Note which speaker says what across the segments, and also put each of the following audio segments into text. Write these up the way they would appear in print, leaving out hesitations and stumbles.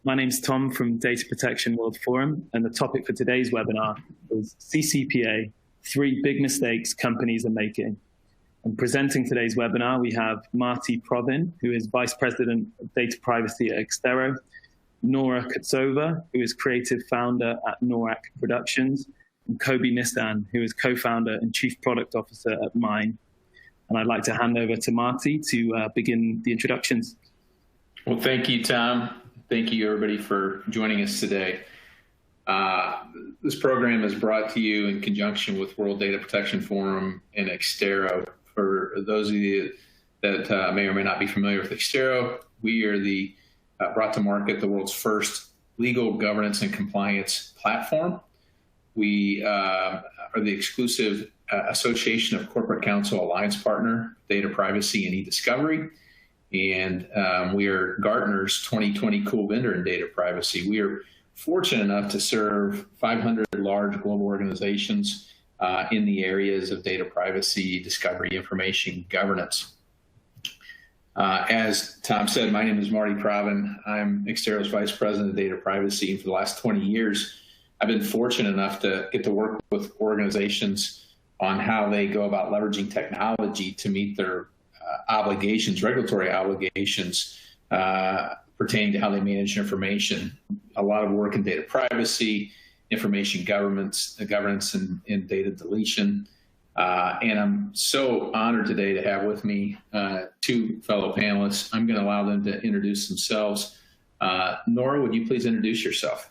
Speaker 1: My name's Tom from Data Protection World Forum, and the topic for today's webinar is CCPA, 3 big mistakes companies are making. And presenting today's webinar, we have Marty Provin, who is Vice President of Data Privacy at Extero, Nora Kutsova, who is Creative Founder at Norak Productions, and Kobe Nissan, who is Co-Founder and Chief Product Officer at Mine. And I'd like to hand over to Marty to begin the introductions.
Speaker 2: Well, thank you, Tom. Thank you, everybody, for joining us today. This program is brought to you in conjunction with World Data Protection Forum and Extero. For those of you that may or may not be familiar with Extero, we are the brought to market the world's first legal governance and compliance platform. We are the exclusive Association of Corporate Counsel Alliance Partner, Data Privacy and E-Discovery. And we are Gartner's 2020 Cool Vendor in Data Privacy. We are fortunate enough to serve 500 large global organizations in the areas of data privacy, discovery, information governance. As Tom said, my name is Marty Provin. I'm Extero's Vice President of Data Privacy. And for the last 20 years, I've been fortunate enough to get to work with organizations on how they go about leveraging technology to meet their obligations, regulatory obligations pertaining to how they manage information. A lot of work in data privacy, information governance and data deletion. And I'm so honored today to have with me 2 fellow panelists. I'm going to allow them to introduce themselves. Nora, would you please introduce yourself?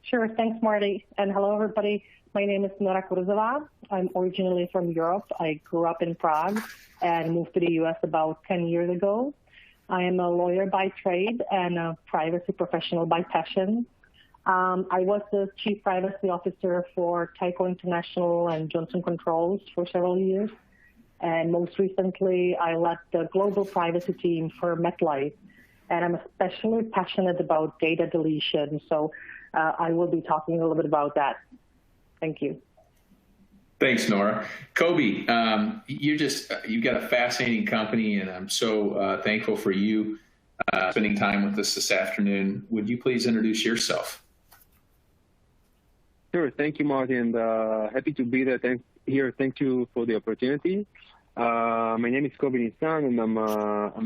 Speaker 3: Sure. Thanks, Marty. And hello, everybody. My name is Nora Kutsova. I'm originally from Europe. I grew up in Prague and moved to the U.S. about 10 years ago. I am a lawyer by trade and a privacy professional by passion. I was the Chief Privacy Officer for Tyco International and Johnson Controls for several years. And most recently, I led the global privacy team for MetLife. And I'm especially passionate about data deletion. So I will be talking a little bit about that. Thank you.
Speaker 2: Thanks, Nora. Kobe, you've got a fascinating company, and I'm so thankful for you spending time with us this afternoon. Would you please introduce yourself?
Speaker 4: Sure. Thank you, Marty, and happy to be there. Thank you for the opportunity. My name is Kobe Nissan, and I'm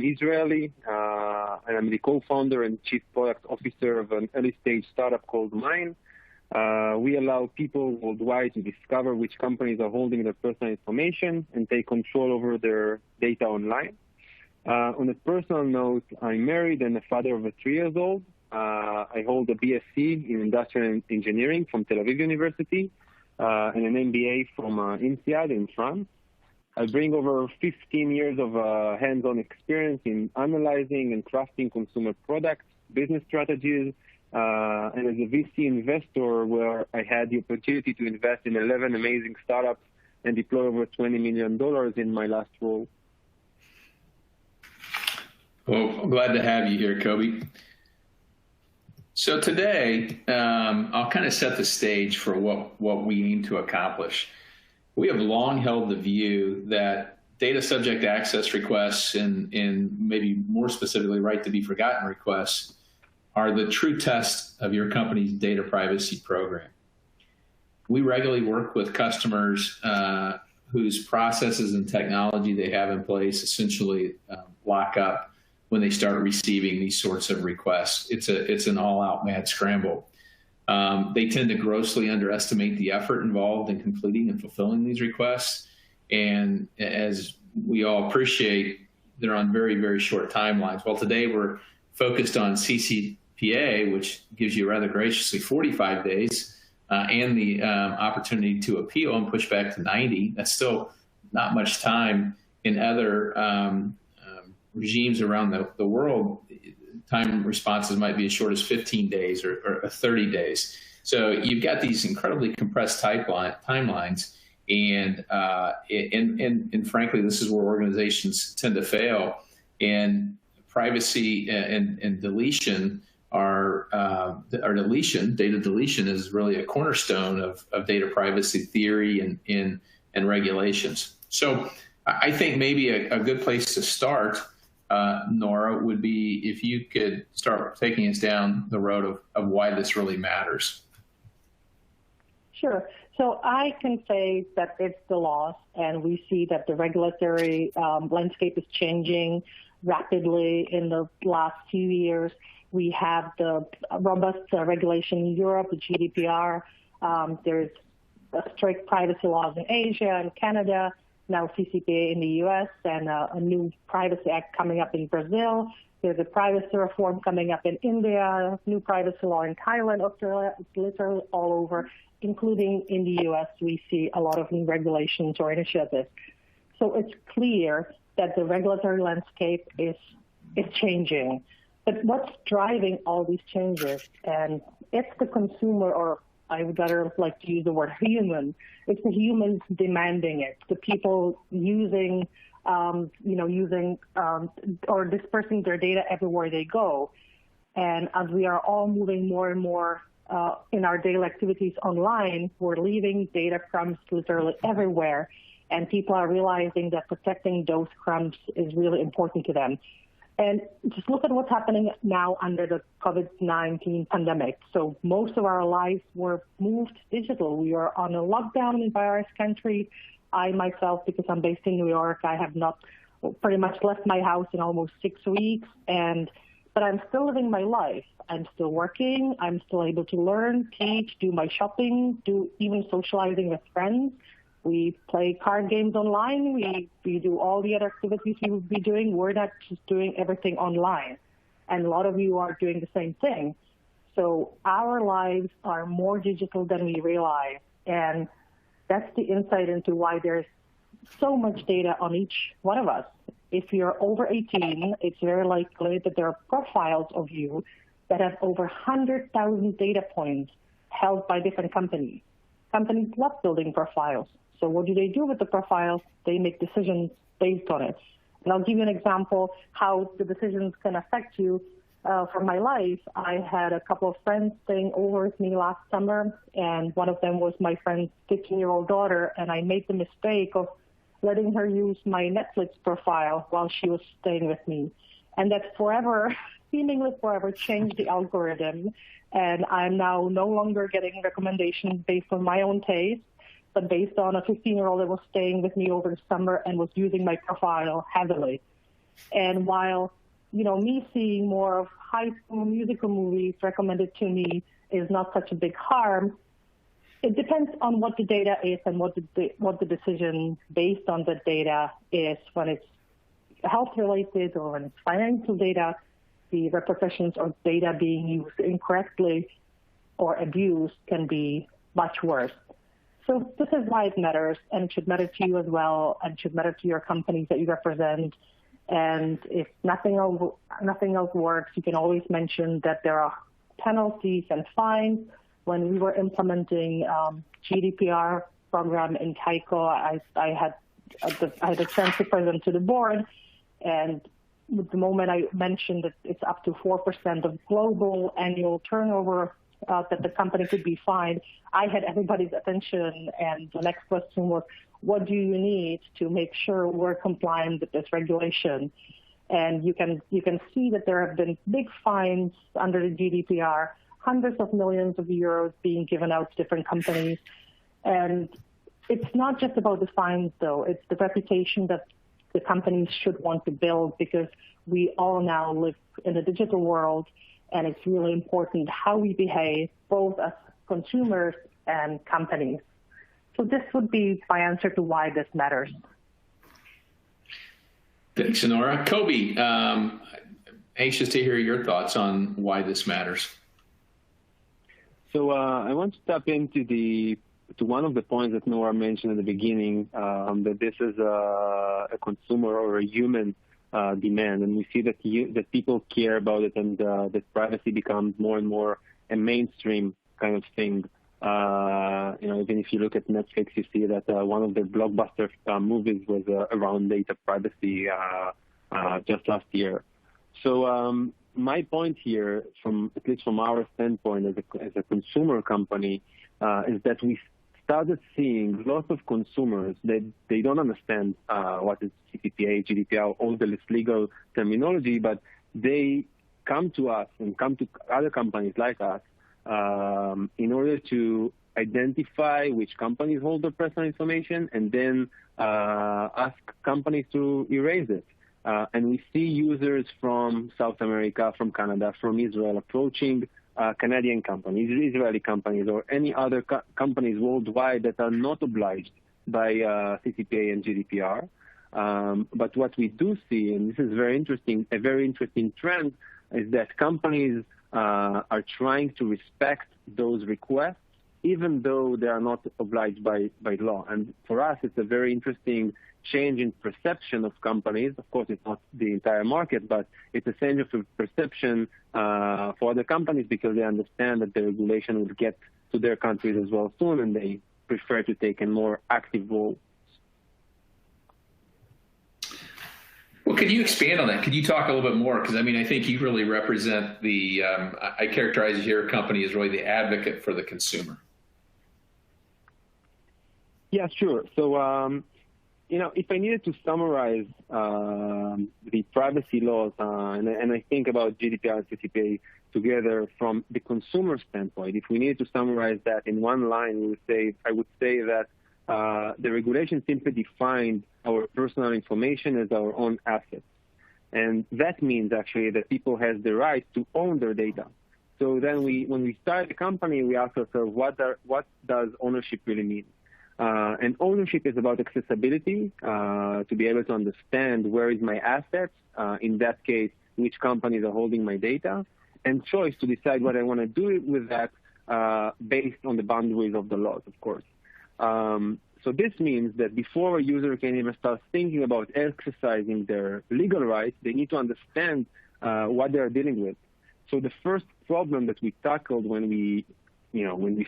Speaker 4: Israeli, and I'm the co-founder and chief product officer of an early-stage startup called Mine. We allow people worldwide to discover which companies are holding their personal information and take control over their data online. On a personal note, I'm married and a father of a 3-year-old. I hold a BSc in Industrial Engineering from Tel Aviv University and an MBA from INSEAD in France. I bring over 15 years of hands-on experience in analyzing and crafting consumer products, business strategies, and as a VC investor, where I had the opportunity to invest in 11 amazing startups and deploy over $20 million in my last role.
Speaker 2: Well, I'm glad to have you here, Kobe. So today, I'll kind of set the stage for what we aim to accomplish. We have long held the view that data subject access requests and maybe more specifically right to be forgotten requests are the true test of your company's data privacy program. We regularly work with customers whose processes and technology they have in place essentially lock up when they start receiving these sorts of requests. It's an all-out mad scramble. They tend to grossly underestimate the effort involved in completing and fulfilling these requests. And as we all appreciate, they're on very, very short timelines. Well, today we're focused on CCPA, which gives you rather graciously 45 days and the opportunity to appeal and push back to 90. That's still not much time. In other regimes around the world, time responses might be as short as 15 days or 30 days. So you've got these incredibly compressed timelines, and frankly, this is where organizations tend to fail. And privacy and deletion data deletion is really a cornerstone of data privacy theory and regulations. So I think maybe a good place to start Nora, would be if you could start taking us down the road of why this really matters.
Speaker 3: Sure. So I can say that it's the laws, and we see that the regulatory landscape is changing rapidly in the last few years. We have the robust regulation in Europe, the GDPR. There's strict privacy laws in Asia and Canada, now CCPA in the US, and a new privacy act coming up in Brazil. There's a privacy reform coming up in India, new privacy law in Thailand, Australia. It's literally all over, including in the US. We see a lot of new regulations or initiatives. So it's clear that the regulatory landscape is changing. But what's driving all these changes? And it's the consumer, or I would rather like to use the word human. It's the humans demanding it. The people using or dispersing their data everywhere they go. And as we are all moving more and more in our daily activities online, we're leaving data crumbs literally everywhere. And people are realizing that protecting those crumbs is really important to them. And just look at what's happening now under the COVID-19 pandemic. So most of our lives were moved digital. We are on a lockdown in various countries. I myself, because I'm based in New York, I have not pretty much left my house in almost 6 weeks. But I'm still living my life. I'm still working. I'm still able to learn, teach, do my shopping, do even socializing with friends. We play card games online. We do all the other activities we would be doing. We're not just doing everything online. And a lot of you are doing the same thing. So our lives are more digital than we realize. And that's the insight into why there's so much data on each one of us. If you're over 18, it's very likely that there are profiles of you that have over 100,000 data points held by different companies. Companies love building profiles. So what do they do with the profiles? They make decisions based on it. And I'll give you an example how the decisions can affect you. From my life, I had a couple of friends staying over with me last summer, and one of them was my friend's 15-year-old daughter, and I made the mistake of letting her use my Netflix profile while she was staying with me. And that forever, seemingly forever, changed the algorithm, and I'm now no longer getting recommendations based on my own taste, but based on a 15-year-old that was staying with me over the summer and was using my profile heavily. And while, me seeing more of high school musical movies recommended to me is not such a big harm, it depends on what the data is and what the decision based on the data is. When it's health-related or when it's financial data, the repercussions of data being used incorrectly or abused can be much worse. So this is why it matters, and it should matter to you as well, and should matter to your companies that you represent. And if nothing else works, you can always mention that there are penalties and fines. When we were implementing GDPR program in Tyco, I had a chance to present to the board, and the moment I mentioned that it's up to 4% of global annual turnover that the company could be fined, I had everybody's attention, and the next question was, what do you need to make sure we're compliant with this regulation? And you can see that there have been big fines under the GDPR, hundreds of millions of euros being given out to different companies. And it's not just about the fines, though. It's the reputation that the companies should want to build, because we all now live in a digital world, and it's really important how we behave, both as consumers and companies. So this would be my answer to why this matters.
Speaker 2: Thanks, Nora. Kobe, anxious to hear your thoughts on why this matters.
Speaker 4: So I want to tap into one of the points that Nora mentioned at the beginning, that this is a consumer or a human demand, and we see that people care about it, and that privacy becomes more and more a mainstream kind of thing. Even if you look at Netflix, you see that one of the blockbuster movies was around data privacy just last year. So my point here, at least from our standpoint as a consumer company, is that we started seeing lots of consumers that they don't understand what is CCPA, GDPR, all the legal terminology, but they come to us and come to other companies like us in order to identify which companies hold their personal information and then ask companies to erase it. And we see users from South America, from Canada, from Israel approaching Canadian companies, Israeli companies, or any other companies worldwide that are not obliged by CCPA and GDPR. But what we do see, and this is very interesting, a very interesting trend, is that companies are trying to respect those requests, even though they are not obliged by law. And for us, it's a very interesting change in perception of companies. Of course, it's not the entire market, but it's a change of perception for the companies because they understand that the regulation will get to their countries as well soon, and they prefer to take a more active role.
Speaker 2: Well, could you expand on that? Could you talk a little bit more? Because, I mean, I think you really represent the, I characterize your company as really the advocate for the consumer.
Speaker 4: Yeah, sure. So, if I needed to summarize the privacy laws, and I think about GDPR and CCPA together from the consumer standpoint, if we needed to summarize that in one line, I would say that the regulation simply defined our personal information as our own assets. And that means actually that people have the right to own their data. So then when we start a company, we ask ourselves, what does ownership really mean? And ownership is about accessibility, to be able to understand where is my assets, in that case, which companies are holding my data, and choice to decide what I want to do with that based on the boundaries of the laws, of course. So this means that before a user can even start thinking about exercising their legal rights, they need to understand what they are dealing with. So the first problem that we tackled when we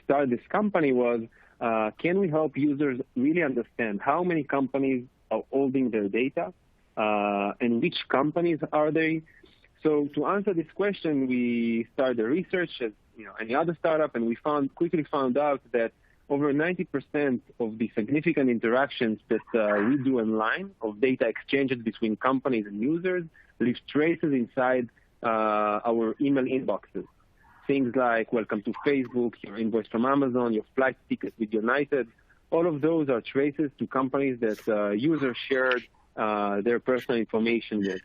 Speaker 4: started this company was, can we help users really understand how many companies are holding their data and which companies are they? So to answer this question, we started the research as any other startup, and we quickly found out that over 90% of the significant interactions that we do online of data exchanges between companies and users leave traces inside our email inboxes. Things like welcome to Facebook, your invoice from Amazon, your flight tickets with United. All of those are traces to companies that users shared their personal information with.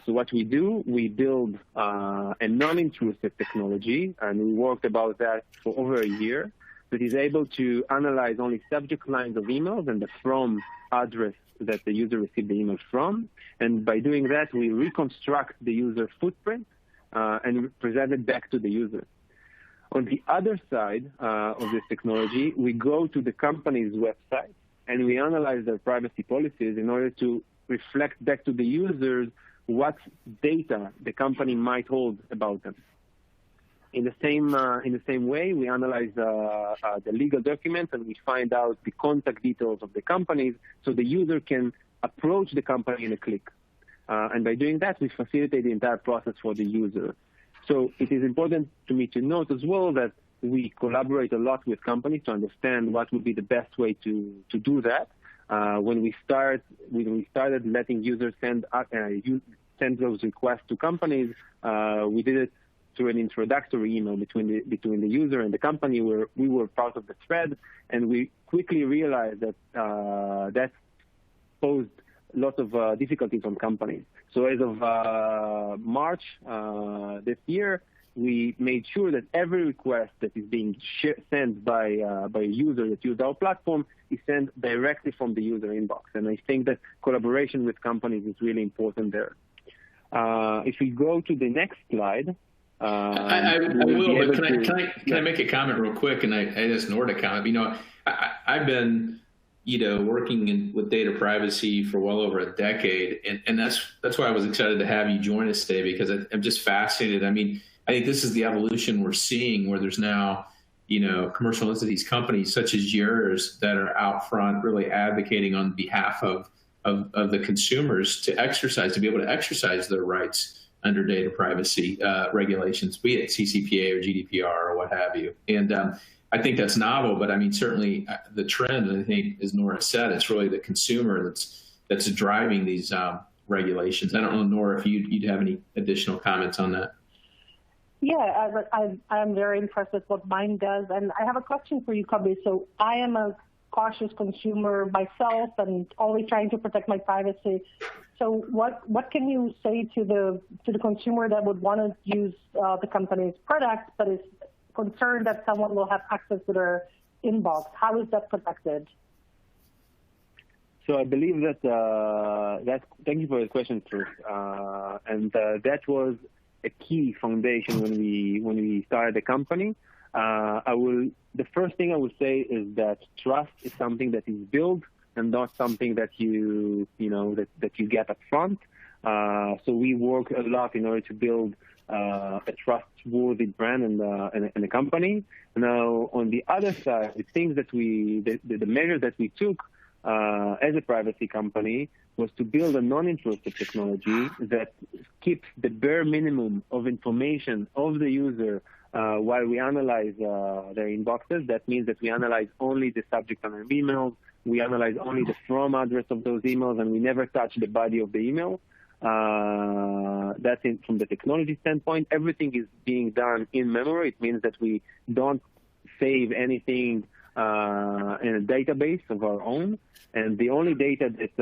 Speaker 4: So what we do, we build a non-intrusive technology, and we worked about that for over a year, that is able to analyze only subject lines of emails and the from address that the user received the email from. And by doing that, we reconstruct the user footprint and present it back to the user. On the other side of this technology, we go to the company's website and we analyze their privacy policies in order to reflect back to the users what data the company might hold about them. In the same way, we analyze the legal documents and we find out the contact details of the companies so the user can approach the company in a click. And by doing that, we facilitate the entire process for the user. So it is important to me to note as well that we collaborate a lot with companies to understand what would be the best way to do that. When we started letting users send those requests to companies, we did it through an introductory email between the user and the company where we were part of the thread, and we quickly realized that that posed lots of difficulties on companies. So as of March this year, we made sure that every request that is being sent by a user that used our platform is sent directly from the user inbox. And I think that collaboration with companies is really important there. If we go to the next slide.
Speaker 2: I will, but can I make a comment real quick? And I asked Nora to comment. I've been working with data privacy for well over a decade, and that's why I was excited to have you join us today, because I'm just fascinated. I mean, I think this is the evolution we're seeing, where there's now commercial entities, companies such as yours that are out front really advocating on behalf of the consumers to be able to exercise their rights under data privacy regulations, be it CCPA or GDPR or what have you. And I think that's novel, but I mean, certainly the trend, I think, as Nora said, it's really the consumer that's driving these regulations. I don't know, Nora, if you'd have any additional comments on that.
Speaker 3: Yeah, I'm very impressed with what mine does. And I have a question for you, Kobe. So I am a cautious consumer myself and always trying to protect my privacy. So what can you say to the consumer that would want to use the company's product but is concerned that someone will have access to their inbox? How is that protected?
Speaker 4: So I believe that thank you for the question, Truth. And that was a key foundation when we started the company. The first thing I would say is that trust is something that is built and not something that you get up front. So we work a lot in order to build a trustworthy brand and a company. Now, on the other side, the things that the measures that we took as a privacy company was to build a non-intrusive technology that keeps the bare minimum of information of the user while we analyze their inboxes. That means that we analyze only the subject of their emails, we analyze only the from address of those emails, and we never touch the body of the email. That's from the technology standpoint. Everything is being done in memory. It means that we don't save anything in a database of our own. And the only data that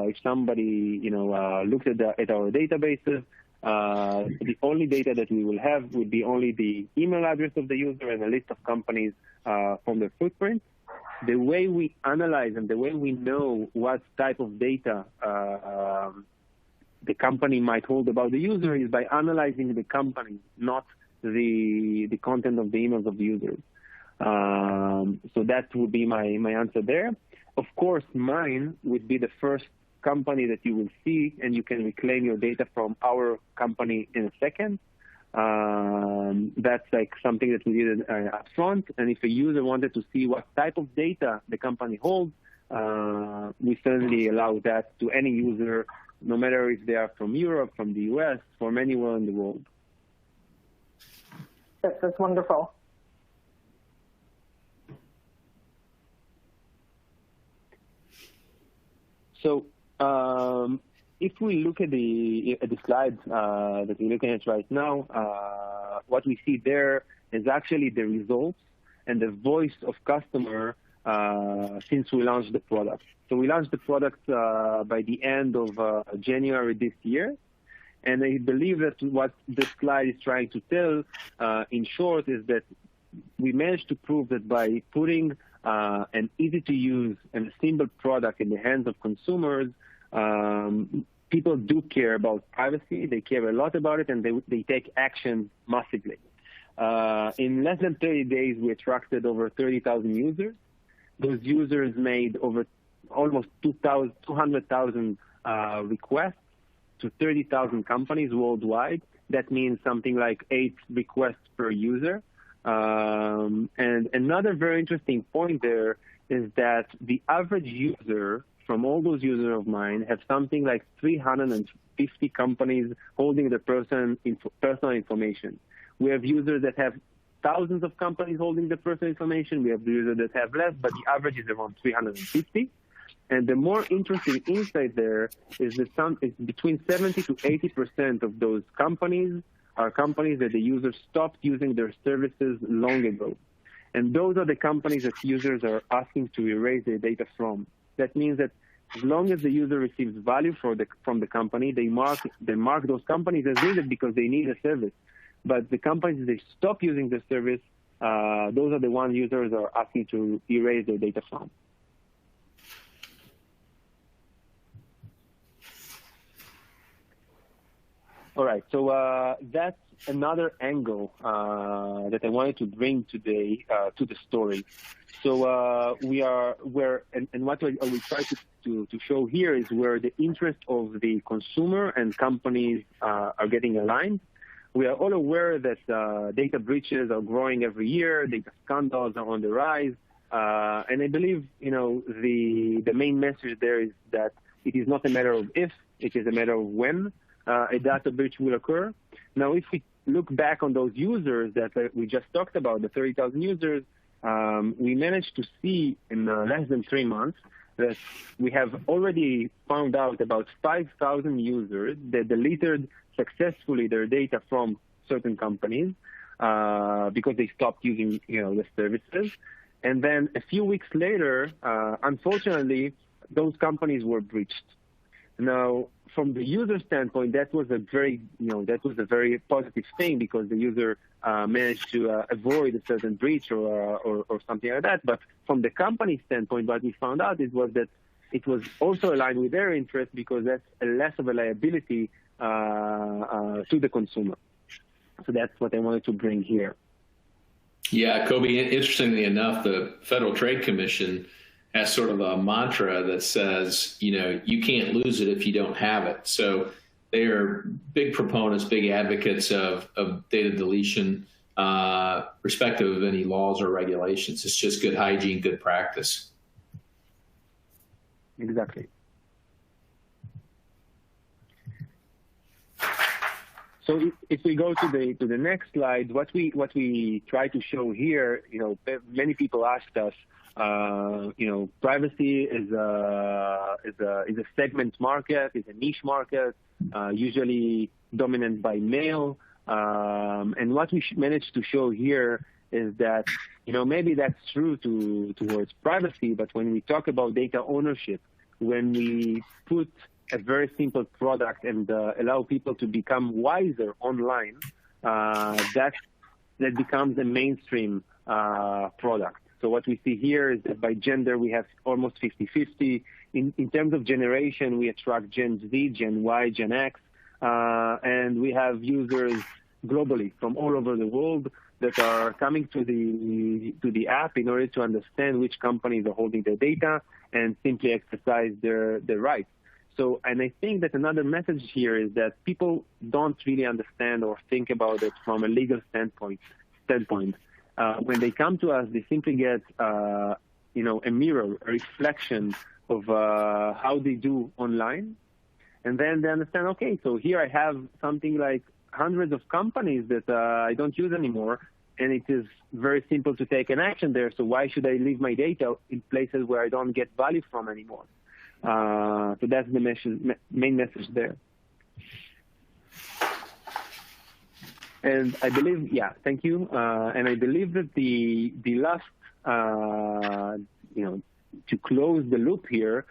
Speaker 4: if somebody looked at our databases, the only data that we will have would be only the email address of the user and a list of companies from their footprint. The way we analyze and the way we know what type of data the company might hold about the user is by analyzing the company, not the content of the emails of the users. So that would be my answer there. Of course, mine would be the first company that you will see, and you can reclaim your data from our company in a second. That's like something that we did up front. And if a user wanted to see what type of data the company holds, we certainly allow that to any user, no matter if they are from Europe, from the US, from anywhere in the world.
Speaker 3: That's wonderful.
Speaker 4: So if we look at the slides that we're looking at right now, what we see there is actually the results and the voice of customer since we launched the product. So we launched the product by the end of January this year. And I believe that what this slide is trying to tell, in short, is that we managed to prove that by putting an easy-to-use and a simple product in the hands of consumers, people do care about privacy. They care a lot about it, and they take action massively. In less than 30 days, we attracted over 30,000 users. Those users made over almost 200,000 requests to 30,000 companies worldwide. That means something like 8 requests per user. And another very interesting point there is that the average user from all those users of mine have something like 350 companies holding their personal information. We have users that have thousands of companies holding their personal information. We have users that have less, but the average is around 350. And the more interesting insight there is that between 70 to 80% of those companies are companies that the users stopped using their services long ago. And those are the companies that users are asking to erase their data from. That means that as long as the user receives value from the company, they mark those companies as needed because they need a service. But the companies that they stop using the service, those are the ones users are asking to erase their data from. All right, so that's another angle that I wanted to bring today to the story. So what we try to show here is where the interest of the consumer and companies are getting aligned. We are all aware that data breaches are growing every year, data scandals are on the rise, and I believe the main message there is that it is not a matter of if, it is a matter of when a data breach will occur. Now, if we look back on those users that we just talked about, the 30,000 users, we managed to see in less than 3 months that we have already found out about 5,000 users that deleted successfully their data from certain companies because they stopped using, the services. And then a few weeks later, unfortunately, those companies were breached. Now, from the user standpoint, that was a very positive thing because the user managed to avoid a certain breach or something like that. But from the company standpoint, what we found out was that it was also aligned with their interest because that's less of a liability to the consumer. So that's what I wanted to bring here.
Speaker 2: Yeah, Kobe, interestingly enough, the Federal Trade Commission has sort of a mantra that says, you can't lose it if you don't have it. So they are big proponents, big advocates of data deletion, respective of any laws or regulations. It's just good hygiene, good practice.
Speaker 4: Exactly. So if we go to the next slide, what we try to show here, many people asked us, privacy is a segment market, is a niche market, usually dominant by male. And what we managed to show here is that, maybe that's true towards privacy, but when we talk about data ownership, when we put a very simple product and allow people to become wiser online, that becomes a mainstream product. So what we see here is that by gender, we have almost 50-50. In terms of generation, we attract Gen Z, Gen Y, Gen X, and we have users globally from all over the world that are coming to the app in order to understand which companies are holding their data and simply exercise their rights. So, and I think that another message here is that people don't really understand or think about it from a legal standpoint. When they come to us, they simply get, a mirror, a reflection of how they do online. And then they understand, okay, so here I have something like hundreds of companies that I don't use anymore, and it is very simple to take an action there. So why should I leave my data in places where I don't get value from anymore? So that's the main message there. And I believe, thank you. And I believe that the last, to close the loop here,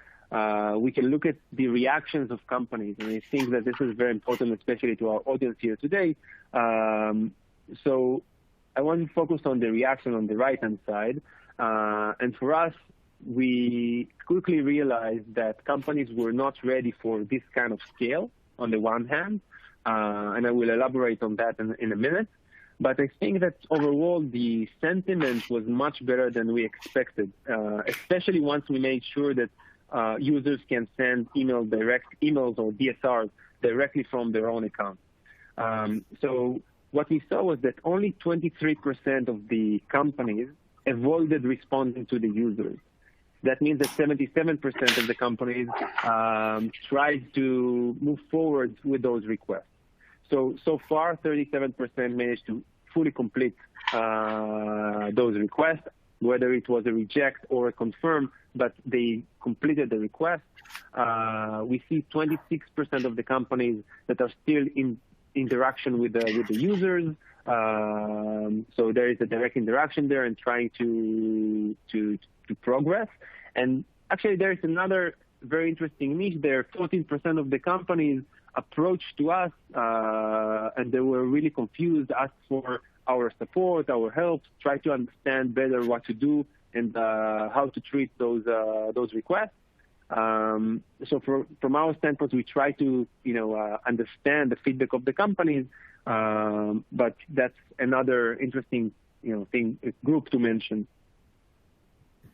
Speaker 4: we can look at the reactions of companies. And I think that this is very important, especially to our audience here today. So I want to focus on the reaction on the right-hand side. And for us, we quickly realized that companies were not ready for this kind of scale on the one hand, and I will elaborate on that in a minute. But I think that overall the sentiment was much better than we expected, especially once we made sure that users can send direct emails or DSRs directly from their own account. So what we saw was that only 23% of the companies avoided responding to the users. That means that 77% of the companies tried to move forward with those requests. So far, 37% managed to fully complete those requests, whether it was a reject or a confirm, but they completed the request. We see 26% of the companies that are still in interaction with the users. So there is a direct interaction there and trying to progress. And actually, there is another very interesting niche there. 14% of the companies approached to us, and they were really confused, asked for our support, our help, try to understand better what to do and how to treat those requests. So from our standpoint, we try to understand the feedback of the companies, but that's another interesting group to mention.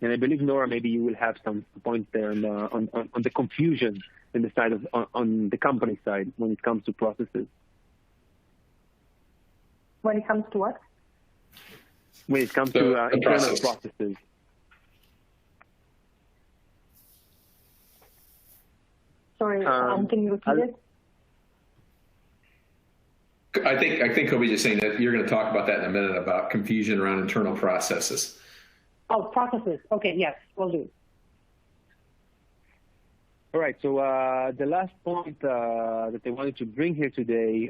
Speaker 4: And I believe, Nora, maybe you will have some points there on the confusion in the side on the company side when it comes to processes.
Speaker 3: When it comes to what?
Speaker 4: When it comes to internal processes.
Speaker 3: Sorry, can you repeat it?
Speaker 2: I think Kobe's just saying that you're going to talk about that in a minute about confusion around internal processes.
Speaker 3: Oh, processes. Okay, yes, will do.
Speaker 4: All right. So the last point that I wanted to bring here today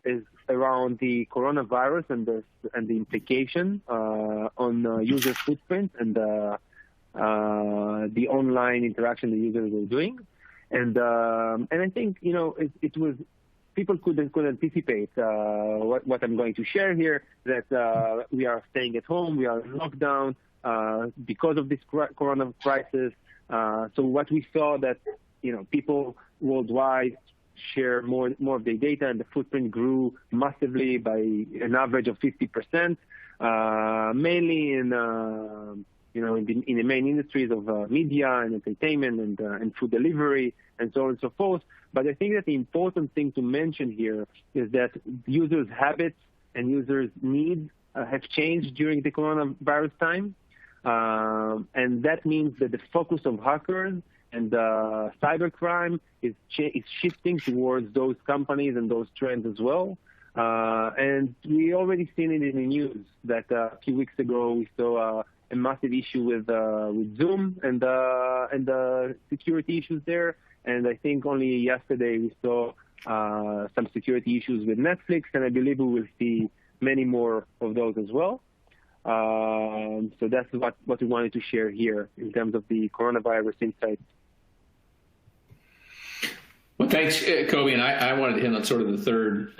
Speaker 4: is around the coronavirus and the implication on user footprint and the online interaction the users are doing. And I think it was people could anticipate what I'm going to share here, that we are staying at home, we are in lockdown because of this corona crisis. So what we saw that people worldwide share more of their data, and the footprint grew massively by an average of 50%, mainly in the main industries of media and entertainment and food delivery and so on and so forth. But I think that the important thing to mention here is that users' habits and users' needs have changed during the coronavirus time. And that means that the focus of hackers and cybercrime is shifting towards those companies and those trends as well. And we already seen it in the news that a few weeks ago we saw a massive issue with Zoom and the security issues there. And I think only yesterday we saw some security issues with Netflix, and I believe we will see many more of those as well. So that's what we wanted to share here in terms of the coronavirus insights.
Speaker 2: Well, thanks, Kobe. And I wanted to hit on sort of the third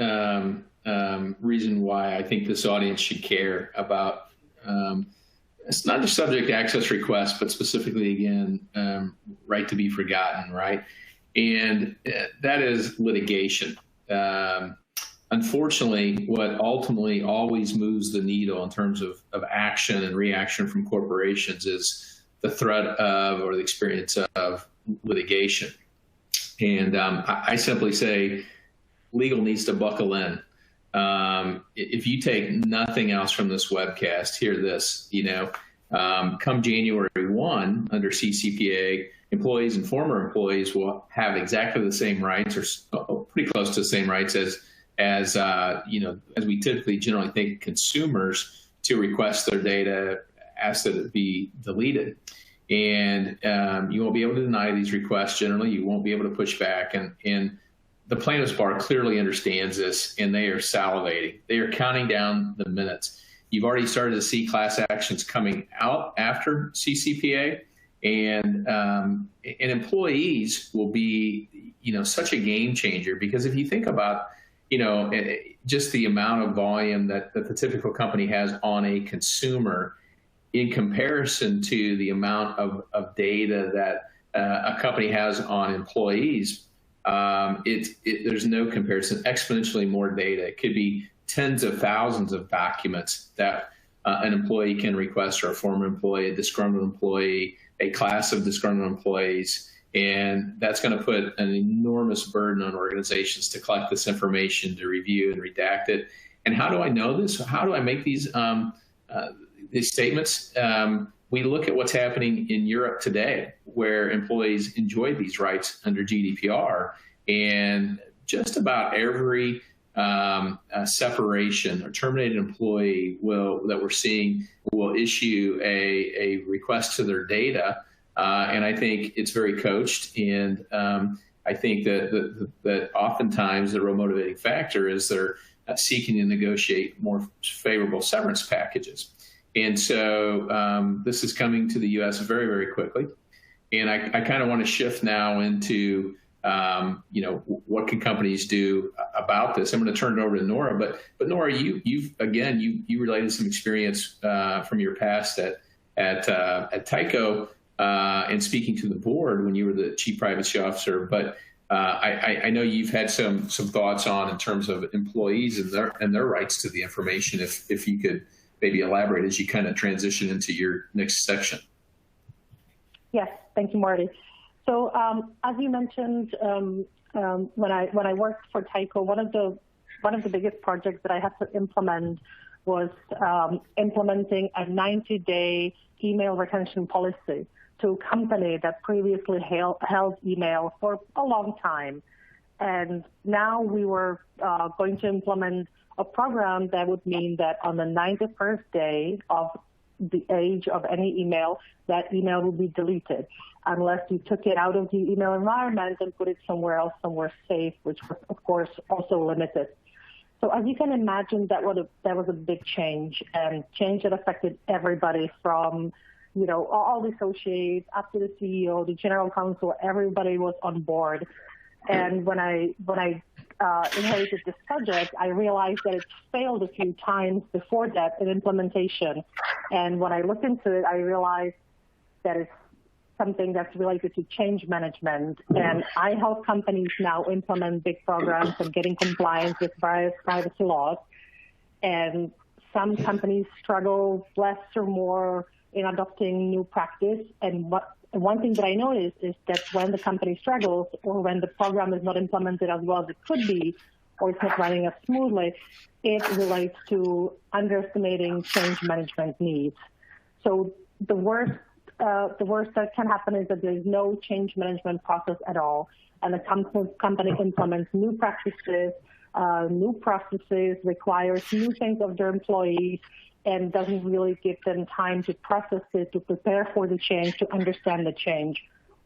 Speaker 2: reason why I think this audience should care about it's not just subject access requests, but specifically, again, right to be forgotten, right? And that is litigation. Unfortunately, what ultimately always moves the needle in terms of action and reaction from corporations is the threat of or the experience of litigation. And I simply say legal needs to buckle in. If you take nothing else from this webcast, hear this, come January 1 under CCPA, employees and former employees will have exactly the same rights or pretty close to the same rights as we typically generally think consumers to request their data, ask that it be deleted. And you won't be able to deny these requests generally. You won't be able to push back. And the plaintiff's bar clearly understands this, and they are salivating. They are counting down the minutes. You've already started to see class actions coming out after CCPA, and employees will be, such a game changer, because if you think about, just the amount of volume that the typical company has on a consumer in comparison to the amount of data that a company has on employees, there's no comparison. Exponentially more data. It could be tens of thousands of documents that an employee can request, or a former employee, a disgruntled employee, a class of disgruntled employees. And that's going to put an enormous burden on organizations to collect this information, to review and redact it. And how do I know this? How do I make these statements? We look at what's happening in Europe today, where employees enjoy these rights under GDPR, and just about every separation or terminated employee that we're seeing will issue a request to their data. And I think it's very coached. And I think that oftentimes the real motivating factor is they're seeking to negotiate more favorable severance packages. And so this is coming to the U.S. very, very quickly. And I kind of want to shift now into, what can companies do about this? I'm going to turn it over to Nora. But Nora, you related some experience from your past at Tyco and speaking to the board when you were the chief privacy officer. But I know you've had some thoughts on in terms of employees and their rights to the information. If you could maybe elaborate as you kind of transition into your next section.
Speaker 3: Yes, thank you, Marty. So as you mentioned, when I worked for Tyco, one of the biggest projects that I had to implement was implementing a 90-day email retention policy to a company that previously held email for a long time. And now we were going to implement a program that would mean that on the 91st day of the age of any email, that email will be deleted unless you took it out of the email environment and put it somewhere else, somewhere safe, which was, of course, also limited. So as you can imagine, that was a big change, and change that affected everybody from, all the associates up to the CEO, the general counsel. Everybody was on board. And when I inherited this project, I realized that it failed a few times before that in implementation. And when I looked into it, I realized that it's something that's related to change management. And I help companies now implement big programs and getting compliance with various privacy laws. And some companies struggle less or more in adopting new practice. And one thing that I noticed is that when the company struggles, or when the program is not implemented as well as it could be, or it's not running as smoothly, it relates to underestimating change management needs. So the worst that can happen is that there's no change management process at all, and the company implements new practices, new processes, requires new things of their employees, and doesn't really give them time to process it, to prepare for the change, to understand the change.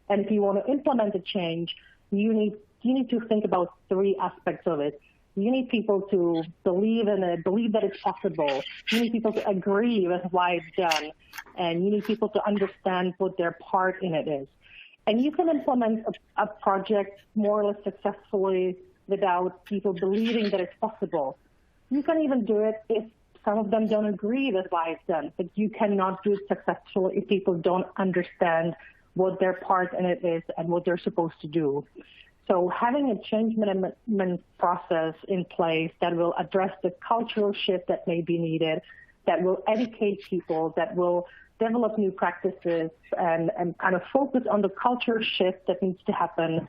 Speaker 3: And if you want to implement a change, you need to think about three aspects of it. You need people to believe in it, believe that it's possible. You need people to agree with why it's done. And you need people to understand what their part in it is. And you can implement a project more or less successfully without people believing that it's possible. You can even do it if some of them don't agree with why it's done, but you cannot do it successfully if people don't understand what their part in it is and what they're supposed to do. So having a change management process in place that will address the cultural shift that may be needed, that will educate people, that will develop new practices, and kind of focus on the culture shift that needs to happen,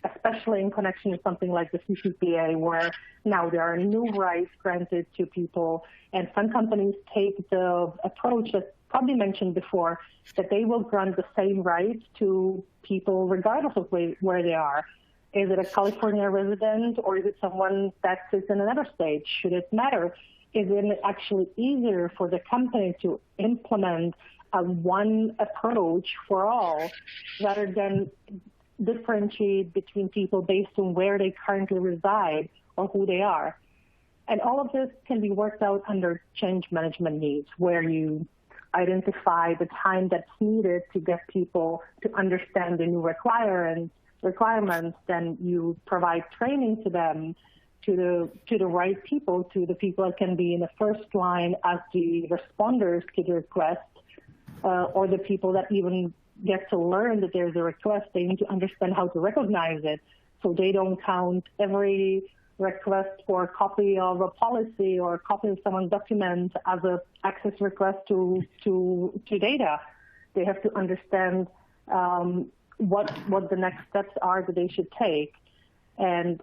Speaker 3: especially in connection with something like the CCPA, where now there are new rights granted to people, and some companies take the approach that probably mentioned before, that they will grant the same rights to people regardless of where they are. Is it a California resident, or is it someone that sits in another state? Should it matter? Is it actually easier for the company to implement a one approach for all, rather than differentiate between people based on where they currently reside or who they are? And all of this can be worked out under change management needs, where you identify the time that's needed to get people to understand the new requirements, then you provide training to them, to the right people, to the people that can be in the first line as the responders to the request, or the people that even get to learn that there's a request. They need to understand how to recognize it, so they don't count every request for a copy of a policy or a copy of someone's document as an access request to data. They have to understand what the next steps are that they should take. And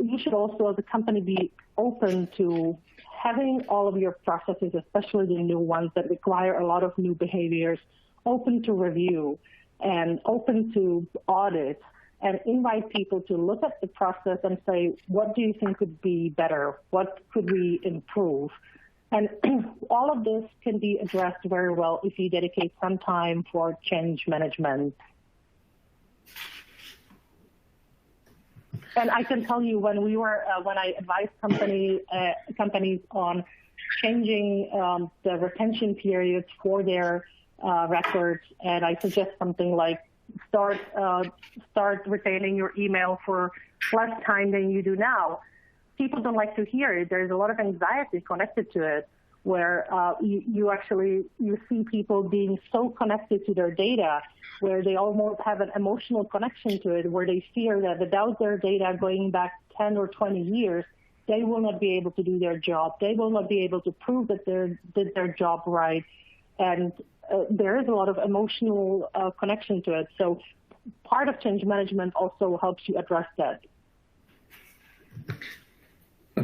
Speaker 3: you should also, as a company, be open to having all of your processes, especially the new ones that require a lot of new behaviors, open to review and open to audit, and invite people to look at the process and say, what do you think could be better? What could we improve? And all of this can be addressed very well if you dedicate some time for change management. And I can tell you, when I advised companies on changing the retention periods for their records, and I suggest something like start retaining your email for less time than you do now. People don't like to hear it. There's a lot of anxiety connected to it, where you see people being so connected to their data, where they almost have an emotional connection to it, where they fear that without their data going back 10 or 20 years, they will not be able to do their job. They will not be able to prove that they did their job right. And there is a lot of emotional connection to it. So part of change management also helps you address that.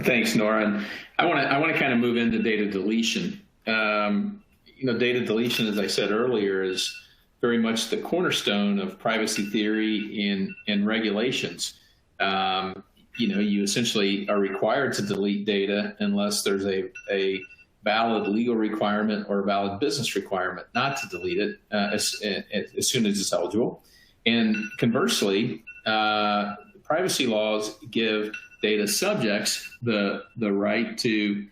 Speaker 2: Thanks, Nora. And I want to kind of move into data deletion. Data deletion, as I said earlier, is very much the cornerstone of privacy theory in regulations. You essentially are required to delete data unless there's a valid legal requirement or a valid business requirement not to delete it as soon as it's eligible. And conversely, privacy laws give data subjects the right to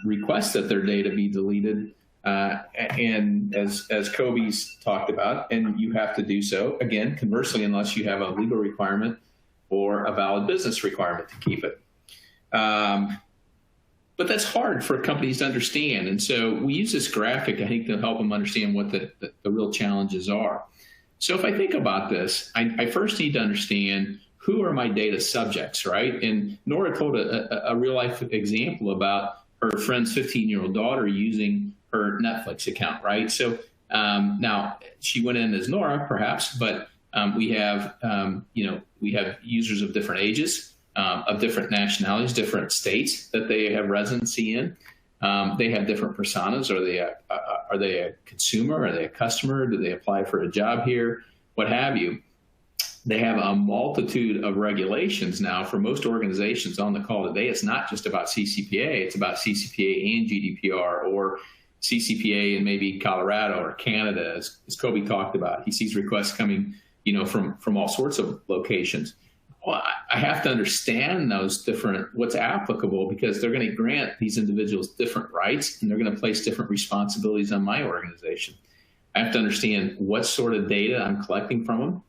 Speaker 2: request that their data be deleted. And as Kobe's talked about, and you have to do so, again, conversely, unless you have a legal requirement or a valid business requirement to keep it. But that's hard for companies to understand. And so we use this graphic, I think, to help them understand what the real challenges are. So if I think about this, I first need to understand who are my data subjects, right? And Nora told a real life example about her friend's 15-year-old daughter using her Netflix account, right? So now she went in as Nora, perhaps, but we have users of different ages, of different nationalities, different states that they have residency in. They have different personas. Are they a consumer? Are they a customer? Do they apply for a job here? What have you? They have a multitude of regulations now for most organizations on the call today. It's not just about CCPA. It's about CCPA and GDPR, or CCPA in maybe Colorado or Canada, as Kobe talked about. He sees requests coming, from all sorts of locations. Well, I have to understand those different, what's applicable, because they're going to grant these individuals different rights, and they're going to place different responsibilities on my organization. I have to understand what sort of data I'm collecting from them,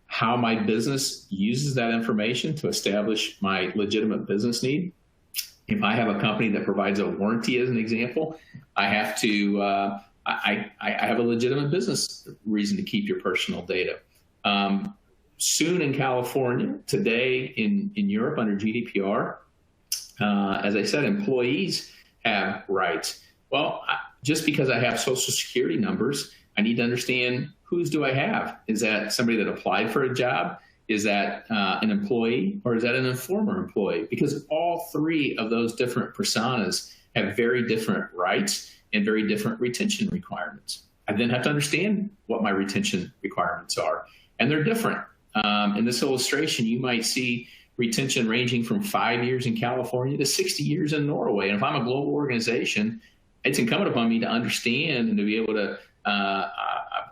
Speaker 2: how my business uses that information to establish my legitimate business need. If I have a company that provides a warranty, as an example, I have to, I have a legitimate business reason to keep your personal data. Soon in California, today in Europe under GDPR, as I said, employees have rights. Well, just because I have social security numbers, I need to understand, whose do I have? Is that somebody that applied for a job? Is that an employee, or is that an informer employee? Because all three of those different personas have very different rights and very different retention requirements. I then have to understand what my retention requirements are, and they're different. In this illustration, you might see retention ranging from 5 years in California to 60 years in Norway. And if I'm a global organization, it's incumbent upon me to understand and to be able to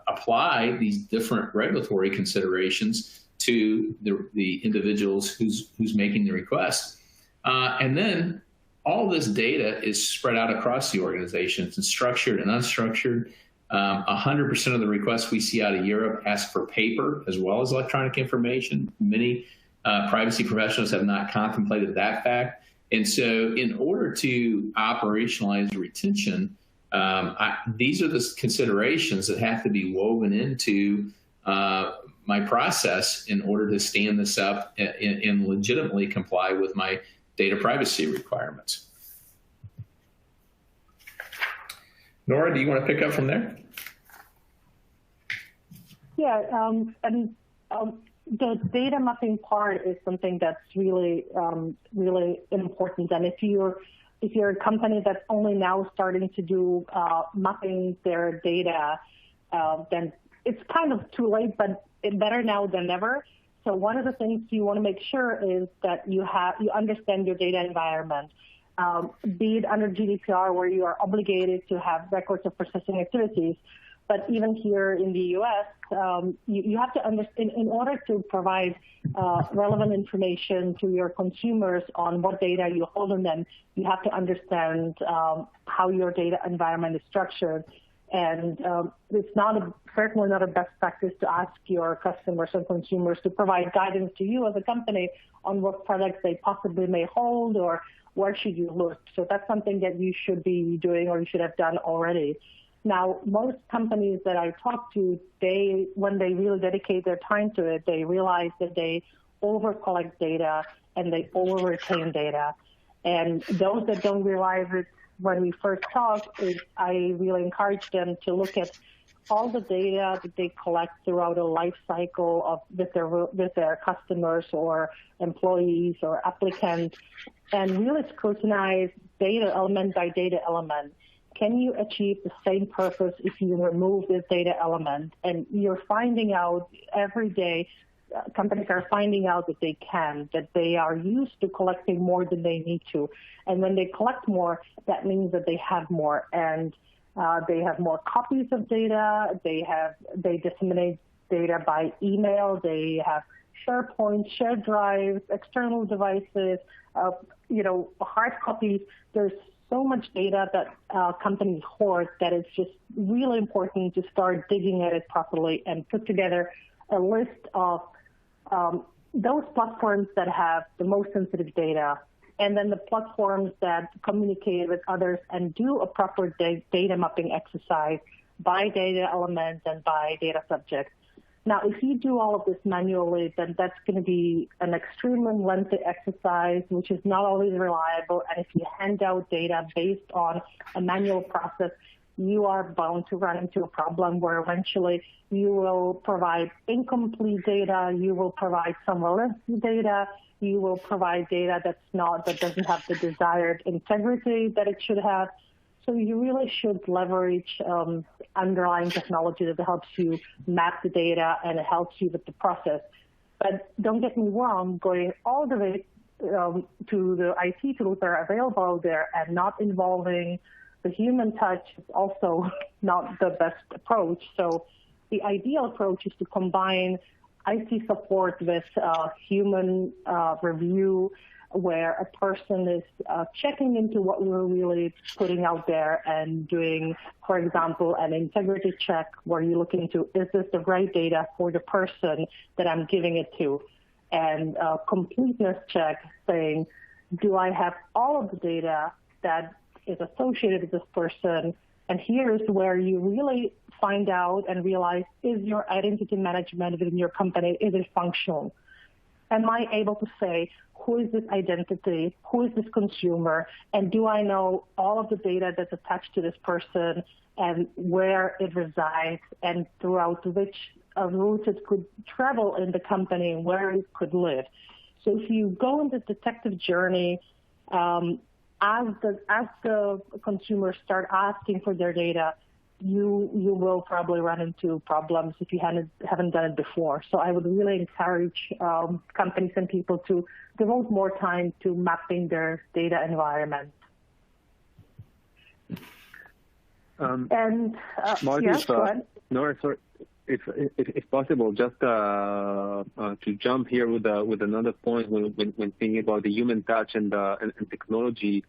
Speaker 2: apply these different regulatory considerations to the individuals who's making the request. And then all this data is spread out across the organization. It's structured and unstructured. 100% of the requests we see out of Europe ask for paper as well as electronic information. Many privacy professionals have not contemplated that fact. And so in order to operationalize retention, these are the considerations that have to be woven into my process in order to stand this up and legitimately comply with my data privacy requirements. Nora, do you want to pick up from there?
Speaker 3: Yeah, the data mapping part is something that's really, really important. And if you're a company that's only now starting to do mapping their data, then it's kind of too late, but it's better now than never. So one of the things you want to make sure is that you understand your data environment, be it under GDPR, where you are obligated to have records of processing activities. But even here in the U.S., you have to understand, in order to provide relevant information to your consumers on what data you hold on them, you have to understand how your data environment is structured. And it's certainly not a best practice to ask your customers and consumers to provide guidance to you as a company on what products they possibly may hold or where should you look. So that's something that you should be doing, or you should have done already. Now, most companies that I talk to, when they really dedicate their time to it, they realize that they over-collect data and they over-retain data. And those that don't realize it when we first talk, I really encourage them to look at all the data that they collect throughout a life cycle with their customers or employees or applicants, and really scrutinize data element by data element. Can you achieve the same purpose if you remove this data element? And you're finding out every day companies are finding out that they can, that they are used to collecting more than they need to. And when they collect more, that means that they have more. And they have more copies of data. They disseminate data by email. They have SharePoint, shared drives, external devices, hard copies. There's so much data that companies hoard that it's just really important to start digging at it properly and put together a list of those platforms that have the most sensitive data, and then the platforms that communicate with others and do a proper data mapping exercise by data elements and by data subjects. Now, if you do all of this manually, then that's going to be an extremely lengthy exercise, which is not always reliable. And if you hand out data based on a manual process, you are bound to run into a problem where eventually you will provide incomplete data, you will provide some relative data, you will provide data that doesn't have the desired integrity that it should have. So you really should leverage underlying technology that helps you map the data and it helps you with the process. But don't get me wrong, going all the way to the IT tools that are available out there and not involving the human touch is also not the best approach. So the ideal approach is to combine IT support with human review, where a person is checking into what we're really putting out there and doing, for example, an integrity check where you look into, is this the right data for the person that I'm giving it to? And a completeness check saying, do I have all of the data that is associated with this person? And here's where you really find out and realize, is your identity management within your company, is it functional? Am I able to say, who is this identity, who is this consumer, and do I know all of the data that's attached to this person and where it resides and throughout which routes it could travel in the company and where it could live? So if you go on the detective journey, as the consumers start asking for their data, you will probably run into problems if you haven't done it before. So I would really encourage companies and people to devote more time to mapping their data environment.
Speaker 4: Marty,
Speaker 3: yes, go ahead.
Speaker 4: No, sorry. If possible, just to jump here with another point when thinking about the human touch and technology.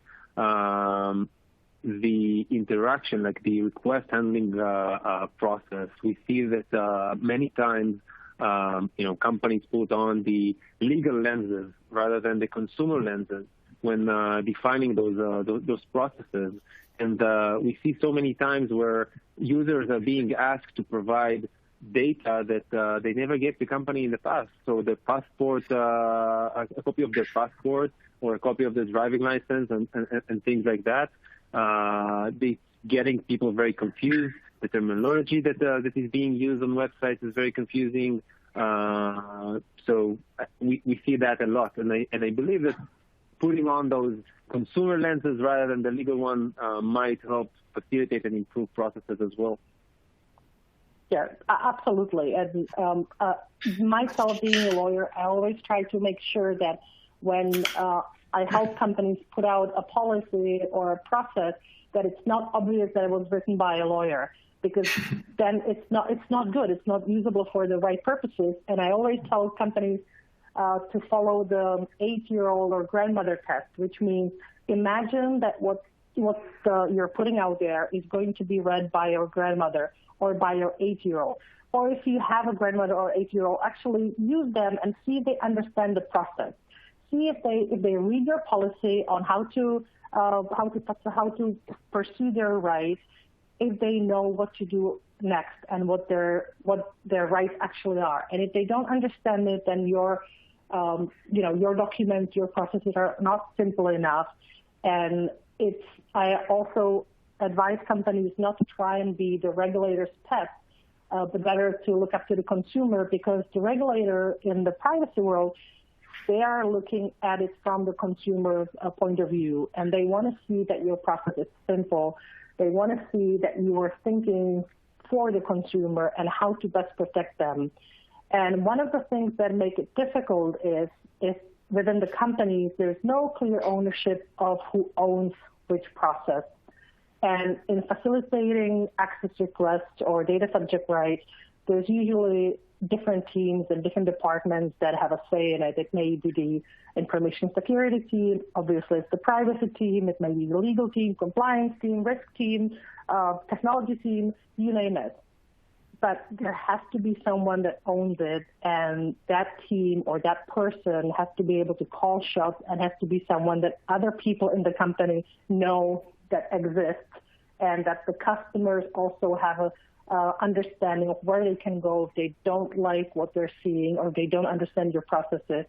Speaker 4: The interaction, like the request handling process, we see that many times, companies put on the legal lenses rather than the consumer lenses when defining those processes. And we see so many times where users are being asked to provide data that they never gave the company in the past. So the passport, a copy of their passport or a copy of their driving license and things like that. They getting people very confused. The terminology that is being used on websites is very confusing. So we see that a lot, and I believe that putting on those consumer lenses rather than the legal one might help facilitate and improve processes as well.
Speaker 3: Yeah, absolutely. And myself being a lawyer, I always try to make sure that when I help companies put out a policy or a process, that it's not obvious that it was written by a lawyer, because then it's not good. It's not usable for the right purposes. And I always tell companies to follow the 8-year-old or grandmother test, which means imagine that what you're putting out there is going to be read by your grandmother or by your 8-year-old. Or if you have a grandmother or 8-year-old, actually use them and see if they understand the process. See if they read your policy on how to pursue their rights, if they know what to do next and what their rights actually are. And if they don't understand it, then your documents, your processes are not simple enough. And I also advise companies not to try and be the regulator's pet, but better to look up to the consumer, because the regulator in the privacy world, they are looking at it from the consumer's point of view, and they want to see that your process is simple. They want to see that you are thinking for the consumer and how to best protect them. And one of the things that make it difficult is if within the companies, there's no clear ownership of who owns which process. And in facilitating access requests or data subject rights, there's usually different teams and different departments that have a say in it. It may be the information security team, obviously it's the privacy team, it may be the legal team, compliance team, risk team, technology team, you name it. But there has to be someone that owns it, and that team or that person has to be able to call shots and has to be someone that other people in the company know that exists, and that the customers also have a understanding of where they can go if they don't like what they're seeing or they don't understand your processes.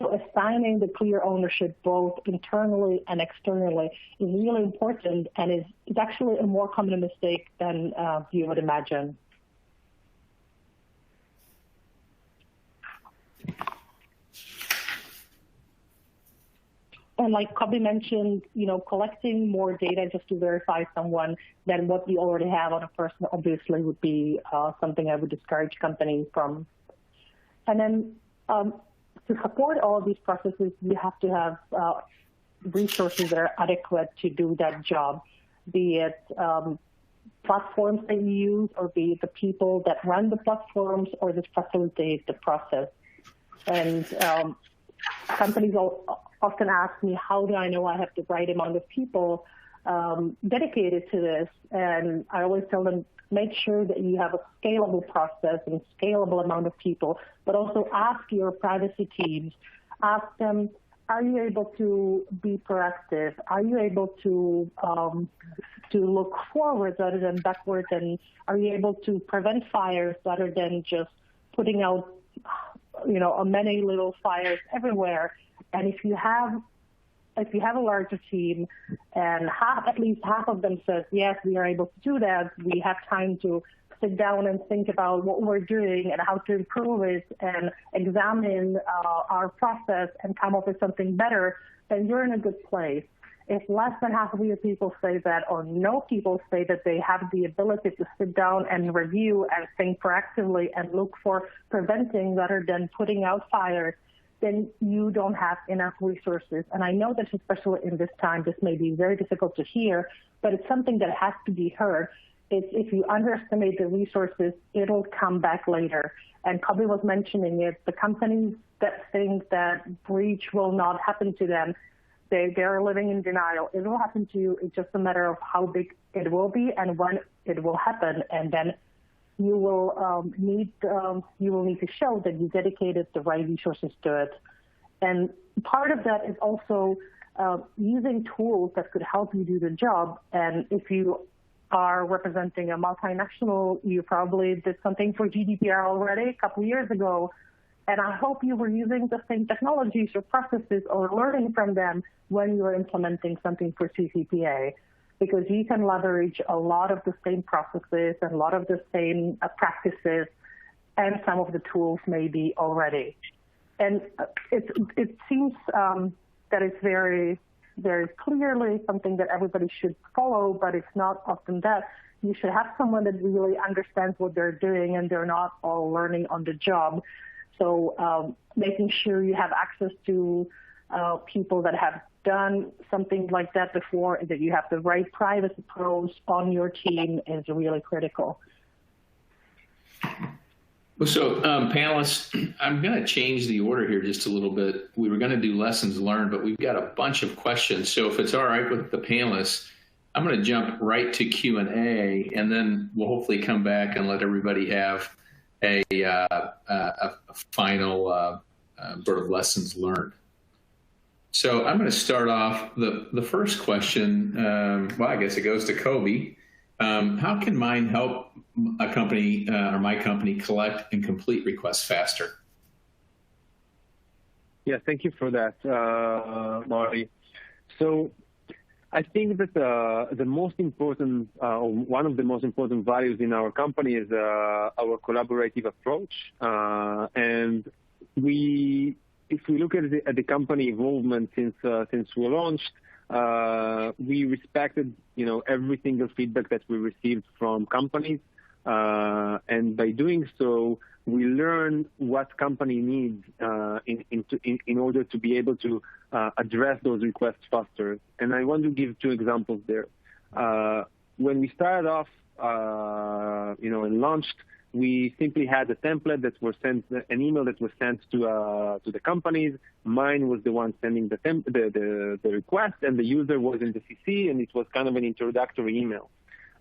Speaker 3: So assigning the clear ownership both internally and externally is really important, and is actually a more common mistake than you would imagine. And like Kobe mentioned, collecting more data just to verify someone than what you already have on a person obviously would be something I would discourage companies from. And then to support all of these processes, you have to have resources that are adequate to do that job, be it platforms that you use, or be it the people that run the platforms or that facilitate the process. And companies often ask me, how do I know I have the right amount of people dedicated to this? And I always tell them, make sure that you have a scalable process and scalable amount of people, but also ask your privacy teams, ask them, are you able to be proactive? Are you able to look forward rather than backwards? And are you able to prevent fires rather than just putting out, many little fires everywhere? And if you have a larger team and at least half of them says, yes, we are able to do that, we have time to sit down and think about what we're doing and how to improve it and examine our process and come up with something better, then you're in a good place. If less than half of your people say that, or no people say that they have the ability to sit down and review and think proactively and look for preventing rather than putting out fires, then you don't have enough resources. And I know that especially in this time, this may be very difficult to hear, but it's something that has to be heard. It's if you underestimate the resources, it'll come back later. And Kobe was mentioning it, the companies that think that breach will not happen to them, they're living in denial. It will happen to you. It's just a matter of how big it will be and when it will happen. And then you will need to show that you dedicated the right resources to it. And part of that is also using tools that could help you do the job. And if you are representing a multinational, you probably did something for GDPR already a couple of years ago. And I hope you were using the same technologies or processes or learning from them when you were implementing something for CCPA, because you can leverage a lot of the same processes and a lot of the same practices and some of the tools maybe already. And it seems that it's very, very clearly something that everybody should follow, but it's not often that. You should have someone that really understands what they're doing and they're not all learning on the job. So making sure you have access to people that have done something like that before, and that you have the right privacy pros on your team is really critical.
Speaker 2: Well, so panelists, I'm going to change the order here just a little bit. We were going to do lessons learned, but we've got a bunch of questions. So if it's all right with the panelists, I'm going to jump right to Q&A, and then we'll hopefully come back and let everybody have a final sort of lessons learned. So I'm going to start off the first question. Well, I guess it goes to Kobe. How can mine help a company or my company collect and complete requests faster?
Speaker 4: Yeah, thank you for that, Marty. So I think that the most important, one of the most important values in our company is our collaborative approach. And if we look at the company involvement since we launched, we respected, every single feedback that we received from companies. And by doing so, we learn what company needs in order to be able to address those requests faster. And I want to give two examples there. When we started off, and launched, we simply had a template that was sent, an email that was sent to the companies. Mine was the one sending the request, and the user was in the CC, and it was kind of an introductory email.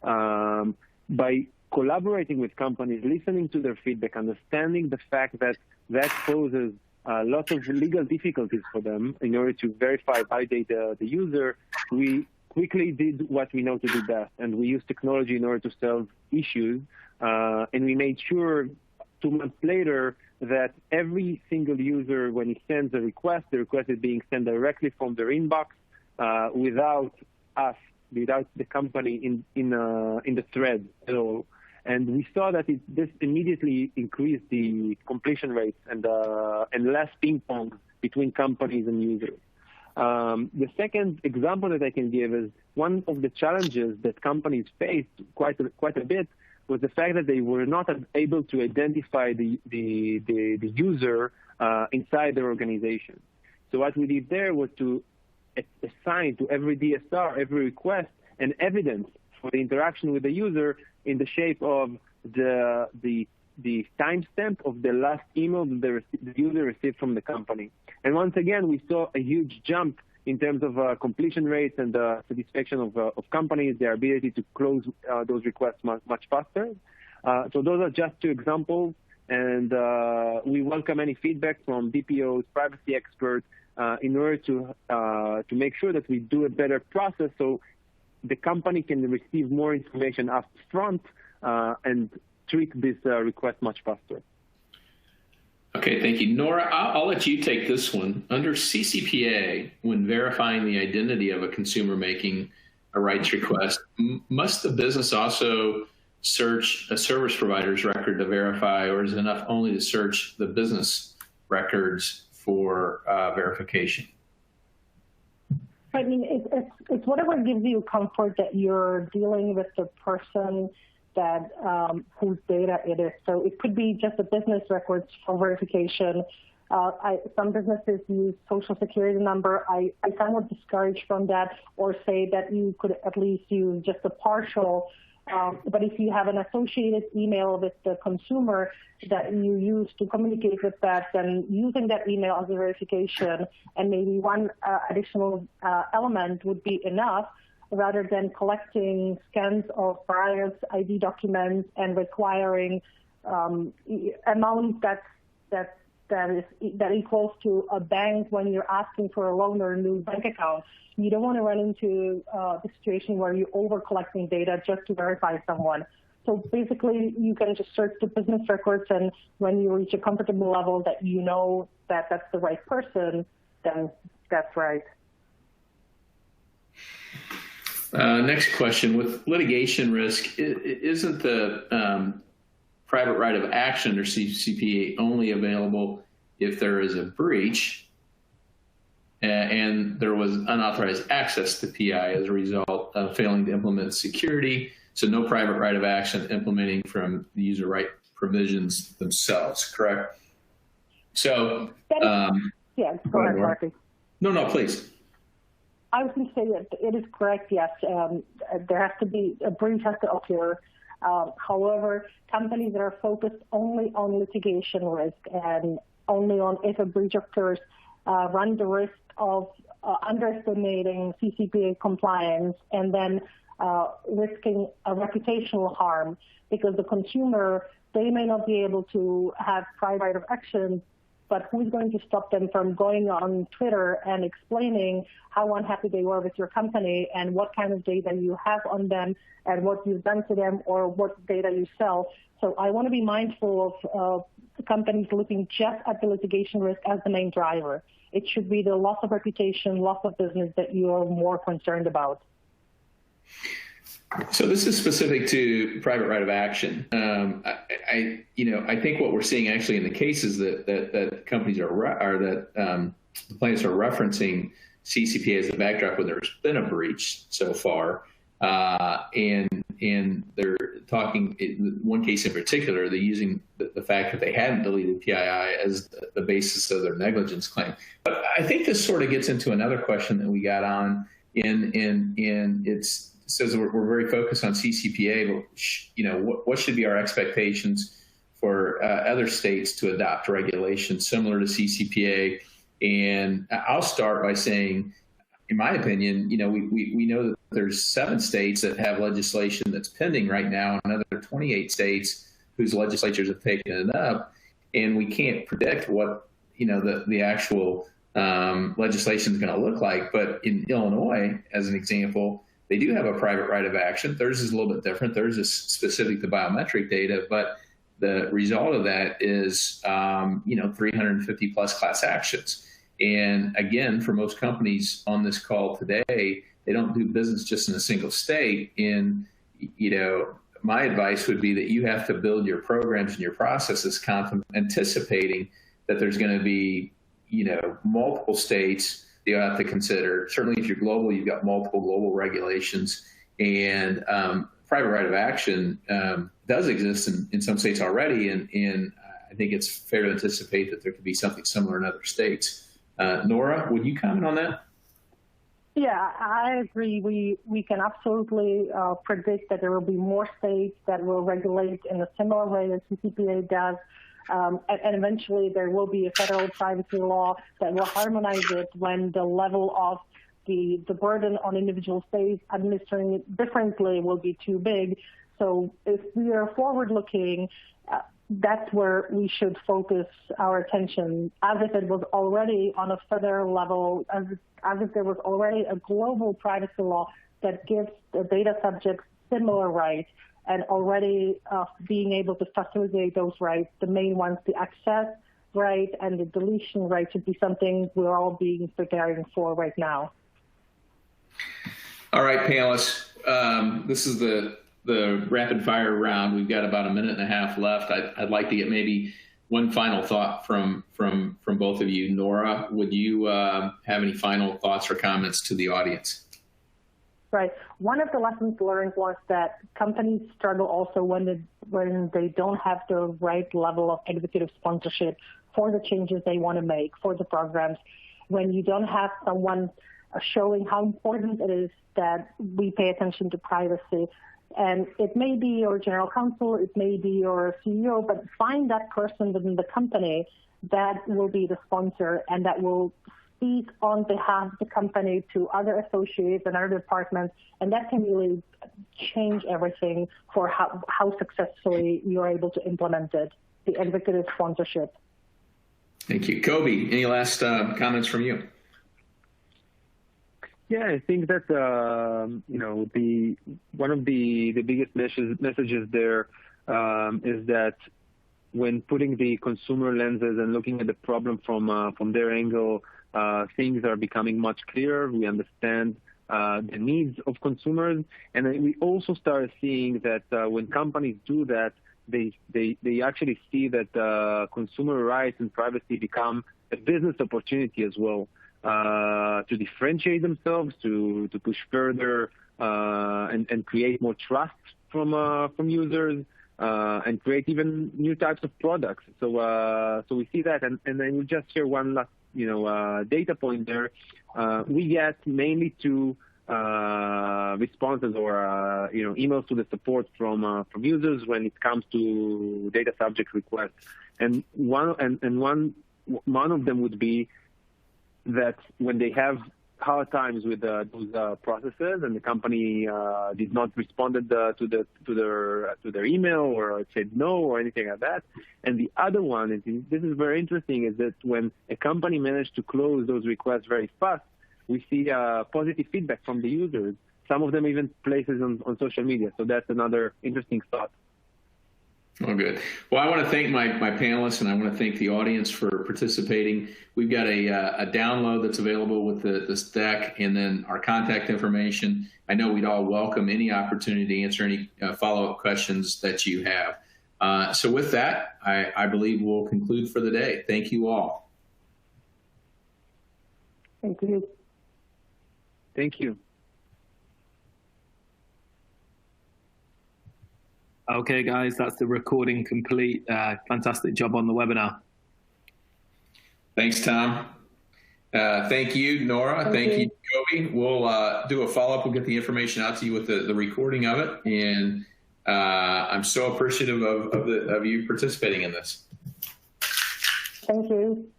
Speaker 4: By collaborating with companies, listening to their feedback, understanding the fact that poses lots of legal difficulties for them in order to verify, validate the user, we quickly did what we know to do best, and we used technology in order to solve issues. And we made sure 2 months later that every single user, when he sends a request, the request is being sent directly from their inbox without us, without the company in the thread at all. And we saw that this immediately increased the completion rates and less ping pong between companies and users. The second example that I can give is one of the challenges that companies faced quite a bit was the fact that they were not able to identify the user inside their organization. So what we did there was to assign to every DSR, every request, an evidence for the interaction with the user in the shape of the timestamp of the last email that the user received from the company. And once again, we saw a huge jump in terms of completion rates and the satisfaction of companies, their ability to close those requests much faster. So those are just two examples, and we welcome any feedback from DPOs, privacy experts, in order to make sure that we do a better process so the company can receive more information up front and treat this request much faster.
Speaker 2: Okay, thank you. Nora, I'll let you take this one. Under CCPA, when verifying the identity of a consumer making a rights request, must the business also search a service provider's record to verify, or is it enough only to search the business records for verification?
Speaker 3: I mean, it's whatever gives you comfort that you're dealing with the person that whose data it is. So it could be just the business records for verification. Some businesses use social security number. I kind of discourage from that, or say that you could at least use just a partial. But if you have an associated email with the consumer that you use to communicate with that, then using that email as a verification and maybe one additional element would be enough, rather than collecting scans of various ID documents and requiring amount that equals to a bank when you're asking for a loan or a new bank account. You don't want to run into the situation where you're over collecting data just to verify someone. So basically, you can just search the business records, and when you reach a comfortable level that you know that that's the right person, then that's right.
Speaker 2: Next question. With litigation risk, isn't the private right of action under CCPA only available if there is a breach and there was unauthorized access to PI as a result of failing to implement security? So no private right of action implementing from the user right provisions themselves, correct? So,
Speaker 3: yeah, go ahead, Marty.
Speaker 2: No, please.
Speaker 3: I was going to say that it is correct, yes. There has to be, a breach has to occur. However, companies that are focused only on litigation risk and only on if a breach occurs run the risk of underestimating CCPA compliance and then risking a reputational harm, because the consumer, they may not be able to have private right of action, but who's going to stop them from going on Twitter and explaining how unhappy they were with your company and what kind of data you have on them and what you've done to them or what data you sell? So I want to be mindful of companies looking just at the litigation risk as the main driver. It should be the loss of reputation, loss of business that you are more concerned about.
Speaker 2: So this is specific to private right of action. I think what we're seeing actually in the cases that companies the plaintiffs are referencing CCPA as the backdrop when there's been a breach so far. And they're talking, in one case in particular, they're using the fact that they hadn't deleted PII as the basis of their negligence claim. But I think this sort of gets into another question that we got on, it says we're very focused on CCPA, but what should be our expectations for other states to adopt regulations similar to CCPA? And I'll start by saying, in my opinion, we know that there's 7 states that have legislation that's pending right now, and another 28 states whose legislatures have taken it up, and we can't predict what the actual legislation is going to look like. But in Illinois, as an example, they do have a private right of action. Theirs is a little bit different. Theirs is specific to biometric data, but the result of that is 350 plus class actions. And again, for most companies on this call today, they don't do business just in a single state. And, my advice would be that you have to build your programs and your processes anticipating that there's going to be, multiple states that you have to consider. Certainly if you're global, you've got multiple global regulations, and private right of action does exist in some states already. And I think it's fair to anticipate that there could be something similar in other states. Nora, would you comment on that?
Speaker 3: Yeah, I agree. We can absolutely predict that there will be more states that will regulate in a similar way that CCPA does. And eventually there will be a federal privacy law that will harmonize it when the level of the burden on individual states administering it differently will be too big. So if we are forward-looking, that's where we should focus our attention, as if it was already on a federal level, as if there was already a global privacy law that gives the data subjects similar rights, and already being able to facilitate those rights. The main ones, the access right and the deletion right, should be something we're all being preparing for right now.
Speaker 2: All right, panelists, this is the rapid fire round. We've got about a minute and a half left. I'd like to get maybe one final thought from both of you. Nora, would you have any final thoughts or comments to the audience?
Speaker 3: Right. One of the lessons learned was that companies struggle also when they don't have the right level of executive sponsorship for the changes they want to make, for the programs. When you don't have someone showing how important it is that we pay attention to privacy. And it may be your general counsel, it may be your CEO, but find that person within the company that will be the sponsor and that will speak on behalf of the company to other associates and other departments. And that can really change everything for how successfully you're able to implement it, the executive sponsorship.
Speaker 2: Thank you. Kobe, any last comments from you?
Speaker 4: Yeah, I think that one of the biggest messages there is that when putting the consumer lenses and looking at the problem from their angle, things are becoming much clearer. We understand the needs of consumers, and we also start seeing that when companies do that, they actually see that consumer rights and privacy become a business opportunity as well. To differentiate themselves, to push further, and create more trust from users, and create even new types of products. So we see that, and then we just share one last data point there. We get mainly 2 responses or emails to the support from users when it comes to data subject requests, and one of them would be that when they have hard times with those processes and the company did not respond to their email or said no or anything like that. And the other one, and this is very interesting, is that when a company managed to close those requests very fast, we see positive feedback from the users. Some of them even places on social media. So that's another interesting thought.
Speaker 2: Oh, good. Well, I want to thank my panelists, and I want to thank the audience for participating. We've got a download that's available with this deck and then our contact information. I know we'd all welcome any opportunity to answer any follow-up questions that you have. So with that, I believe we'll conclude for the day. Thank you all.
Speaker 3: Thank you.
Speaker 4: Thank you.
Speaker 1: Okay, guys, that's the recording complete. Fantastic job on the webinar.
Speaker 2: Thanks, Tom. Thank you, Nora. Thank you, Kobe. We'll do a follow-up. We'll get the information out to you with the recording of it. And I'm so appreciative of you participating in this.
Speaker 3: Thank you.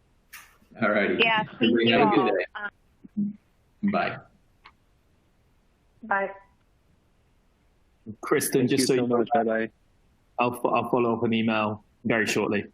Speaker 2: All righty.
Speaker 5: Yeah, thank you
Speaker 2: Have a good
Speaker 5: all.
Speaker 2: day. Bye.
Speaker 3: Bye.
Speaker 1: Kristen,
Speaker 4: Thank
Speaker 1: just
Speaker 4: you
Speaker 1: so
Speaker 4: so
Speaker 1: you know,
Speaker 4: much. Bye-bye.
Speaker 1: I'll follow up an email very shortly.